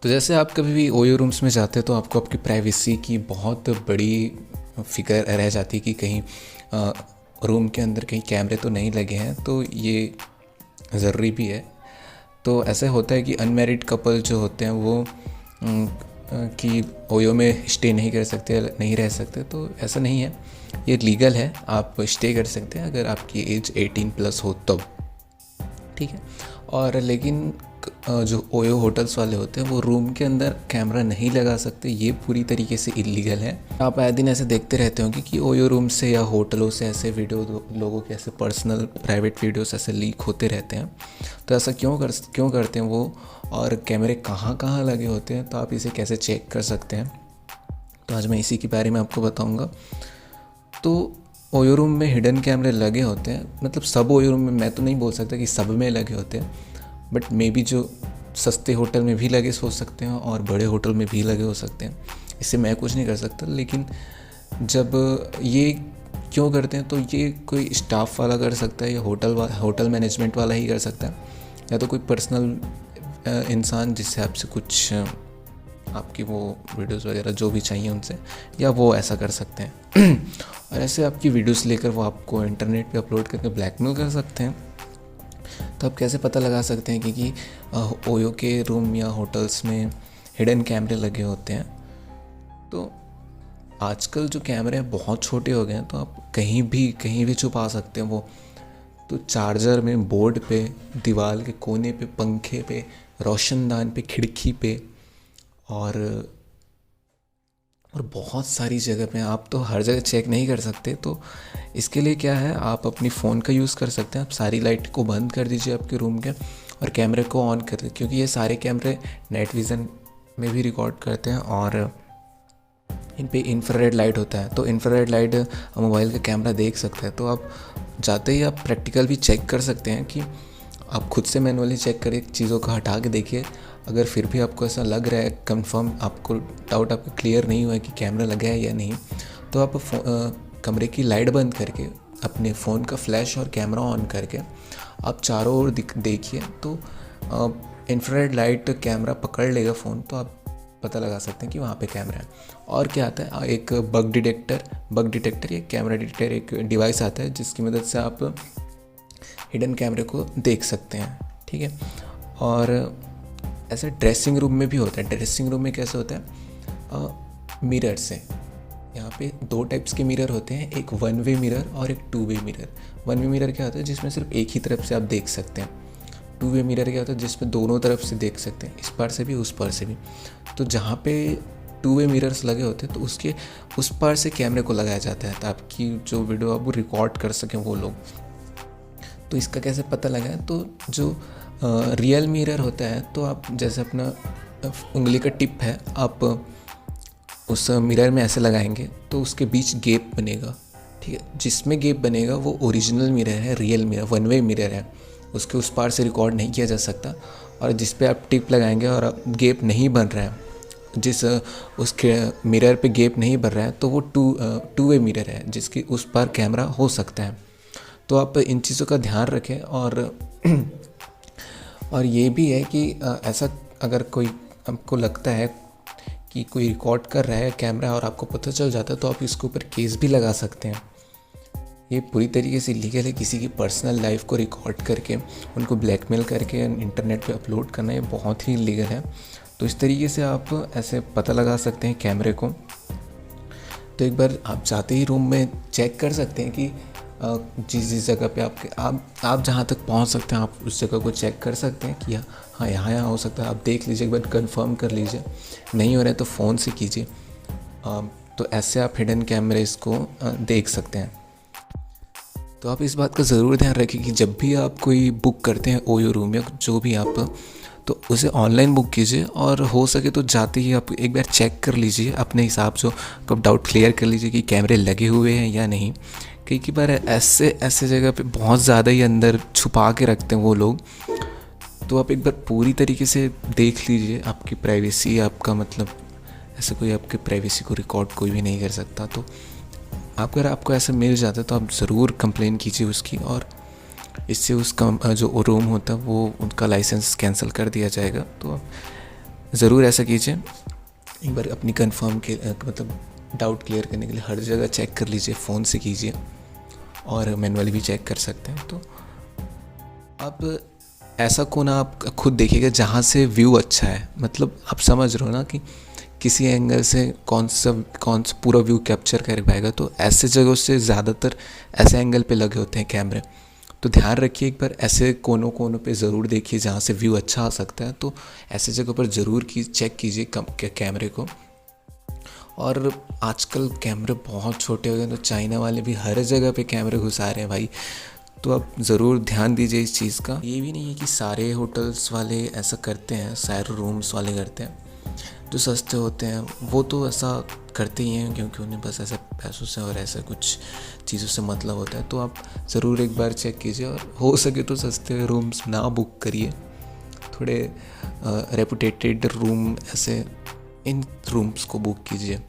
तो जैसे आप कभी भी ओयो रूम्स में जाते हैं तो आपको आपकी प्राइवेसी की बहुत बड़ी फिक्र रह जाती है कि कहीं रूम के अंदर कहीं कैमरे तो नहीं लगे हैं, तो ये ज़रूरी भी है। तो ऐसा होता है कि अनमैरिड कपल जो होते हैं वो कि ओयो में स्टे नहीं कर सकते, नहीं रह सकते। तो ऐसा नहीं है, ये लीगल है, आप स्टे कर सकते हैं अगर आपकी एज 18+ हो तब, ठीक है। और लेकिन जो ओयो होटल्स वाले होते हैं वो रूम के अंदर कैमरा नहीं लगा सकते, ये पूरी तरीके से इलीगल है। आप आए दिन ऐसे देखते रहते होंगे कि ओयो रूम से या होटलों से ऐसे वीडियो, लोगों के ऐसे पर्सनल प्राइवेट वीडियोस ऐसे लीक होते रहते हैं। तो ऐसा क्यों करते हैं वो, और कैमरे कहाँ कहाँ लगे होते हैं, तो आप इसे कैसे चेक कर सकते हैं, तो आज मैं इसी के बारे में आपको बताऊँगा। तो ओयो रूम में हिडन कैमरे लगे होते हैं, मतलब सब ओयो रूम में, मैं तो नहीं बोल सकता कि सब में लगे होते हैं, बट मे बी जो सस्ते होटल में भी लगे हो सकते हैं और बड़े होटल में भी लगे हो सकते हैं, इससे मैं कुछ नहीं कर सकता। लेकिन जब ये क्यों करते हैं, तो ये कोई स्टाफ वाला कर सकता है या होटल मैनेजमेंट वाला ही कर सकता है, या तो कोई पर्सनल इंसान जिससे आपसे कुछ आपकी वो वीडियोस वगैरह जो भी चाहिए उनसे, या वो ऐसा कर सकते हैं और ऐसे आपकी वीडियोस लेकर वो आपको इंटरनेट पे अपलोड करके ब्लैकमेल कर सकते हैं। तो आप कैसे पता लगा सकते हैं कि ओयो के रूम या होटल्स में हिडन कैमरे लगे होते हैं? तो आजकल जो कैमरे हैं बहुत छोटे हो गए हैं, तो आप कहीं भी छुपा सकते हैं वो। तो चार्जर में, बोर्ड पे, दीवार के कोने पे, पंखे पे, रोशनदान पे, खिड़की पे, और बहुत सारी जगह पे। आप तो हर जगह चेक नहीं कर सकते, तो इसके लिए क्या है, आप अपनी फ़ोन का यूज़ कर सकते हैं। आप सारी लाइट को बंद कर दीजिए आपके रूम के और कैमरे को ऑन कर दीजिए, क्योंकि ये सारे कैमरे नाइट विज़न में भी रिकॉर्ड करते हैं और इन पे इंफ्रारेड लाइट होता है। तो इंफ्रारेड लाइट मोबाइल का कैमरा देख सकता है। तो आप जाते ही आप प्रैक्टिकल भी चेक कर सकते हैं कि आप खुद से मैनुअली चेक करें, चीज़ों को हटा के देखिए। अगर फिर भी आपको ऐसा लग रहा है, कंफर्म आपको डाउट आपको क्लियर नहीं हुआ है कि कैमरा लगा है या नहीं, तो आप कमरे की लाइट बंद करके अपने फ़ोन का फ्लैश और कैमरा ऑन करके आप चारों ओर देखिए। तो इंफ्रारेड लाइट कैमरा पकड़ लेगा फ़ोन, तो आप पता लगा सकते हैं कि वहाँ पे कैमरा है। और क्या आता है, एक बग डिटेक्टर या कैमरा डिटेक्टर एक डिवाइस आता है जिसकी मदद से आप हिडन कैमरे को देख सकते हैं, ठीक है। और ऐसे ड्रेसिंग रूम में भी होता है। ड्रेसिंग रूम में कैसे होता है, मिरर से, यहाँ पे 2 टाइप्स के मिरर होते हैं, एक 1 वे मिरर और एक 2 वे मिरर। 1 वे मिरर क्या होता है, जिसमें सिर्फ एक ही तरफ से आप देख सकते हैं। 2 वे मिरर क्या होता है, जिसमें दोनों तरफ से देख सकते हैं, इस पार से भी उस पार से भी। तो जहाँ पे 2 वे मिरर्स लगे होते हैं, तो उसके उस पार से कैमरे को लगाया जाता है, ताकि जो वीडियो आप वो रिकॉर्ड कर सकें वो लोग। तो इसका कैसे पता लगा, तो जो रियल मिरर होता है, तो आप जैसे अपना उंगली का टिप है, आप उस मिरर में ऐसे लगाएंगे तो उसके बीच गैप बनेगा, ठीक है। जिसमें गैप बनेगा वो ओरिजिनल मिरर है, रियल मिरर, 1 वे मिरर है, उसके उस पार से रिकॉर्ड नहीं किया जा सकता। और जिस पे आप टिप लगाएंगे और गैप नहीं बन रहा है, जिस उसके मिरर पे गैप नहीं बन रहा है, तो वो टू वे मिरर है, जिसके उस पार कैमरा हो सकता है। तो आप इन चीज़ों का ध्यान रखें। और ये भी है कि ऐसा अगर कोई आपको लगता है कि कोई रिकॉर्ड कर रहा है कैमरा और आपको पता चल जाता है, तो आप इसके ऊपर केस भी लगा सकते हैं। ये पूरी तरीके से लीगल है। किसी की पर्सनल लाइफ को रिकॉर्ड करके उनको ब्लैकमेल करके इंटरनेट पे अपलोड करना, ये बहुत ही लीगल है। तो इस तरीके से आप ऐसे पता लगा सकते हैं कैमरे को। तो एक बार आप जाते ही रूम में चेक कर सकते हैं कि जिस जगह पे आप जहाँ तक पहुँच सकते हैं, आप उस जगह को चेक कर सकते हैं कि हाँ यहाँ हो सकता है। आप देख लीजिए, एक बार कंफर्म कर लीजिए, नहीं हो रहा है तो फ़ोन से कीजिए। तो ऐसे आप हिडन कैमरेज़ को देख सकते हैं। तो आप इस बात का ज़रूर ध्यान रखें कि जब भी आप कोई बुक करते हैं ओयो रूम या जो भी आप, तो उसे ऑनलाइन बुक कीजिए, और हो सके तो जाते ही आप एक बार चेक कर लीजिए अपने हिसाब से, कब डाउट क्लियर कर लीजिए कि कैमरे लगे हुए हैं या नहीं। कई बार ऐसे जगह पे बहुत ज़्यादा ही अंदर छुपा के रखते हैं वो लोग। तो आप एक बार पूरी तरीके से देख लीजिए। आपकी प्राइवेसी, आपका मतलब ऐसे कोई आपकी प्राइवेसी को रिकॉर्ड कोई भी नहीं कर सकता। तो अगर आपको ऐसा मिल जाता है तो आप ज़रूर कंप्लेन कीजिए उसकी, और इससे उसका जो रूम होता है वो उनका लाइसेंस कैंसिल कर दिया जाएगा। तो ज़रूर ऐसा कीजिए। एक बार अपनी कंफर्म के मतलब डाउट क्लियर करने के लिए हर जगह चेक कर लीजिए, फ़ोन से कीजिए और मैनुअली भी चेक कर सकते हैं। तो आप ऐसा कोना आप खुद देखिएगा जहाँ से व्यू अच्छा है, मतलब आप समझ रहे हो ना कि किसी एंगल से कौन सा पूरा व्यू कैप्चर कर पाएगा। तो ऐसे जगहों से ज़्यादातर ऐसे एंगल पे लगे होते हैं कैमरे। तो ध्यान रखिए, एक बार ऐसे कोनों कोनों पे ज़रूर देखिए जहाँ से व्यू अच्छा आ सकता है। तो ऐसे जगह पर ज़रूर चेक कीजिए कैमरे को। और आजकल कैमरे बहुत छोटे हो गए, तो चाइना वाले भी हर जगह पे कैमरे घुसा रहे हैं भाई। तो आप ज़रूर ध्यान दीजिए इस चीज़ का। ये भी नहीं है कि सारे होटल्स वाले ऐसा करते हैं, सारे रूम्स वाले करते हैं। जो सस्ते होते हैं वो तो ऐसा करते ही हैं, क्योंकि उन्हें बस ऐसे पैसों से और ऐसा कुछ चीज़ों से मतलब होता है। तो आप ज़रूर एक बार चेक कीजिए, और हो सके तो सस्ते रूम्स ना बुक करिए, थोड़े रेपुटेटेड रूम ऐसे इन रूम्स को बुक कीजिए।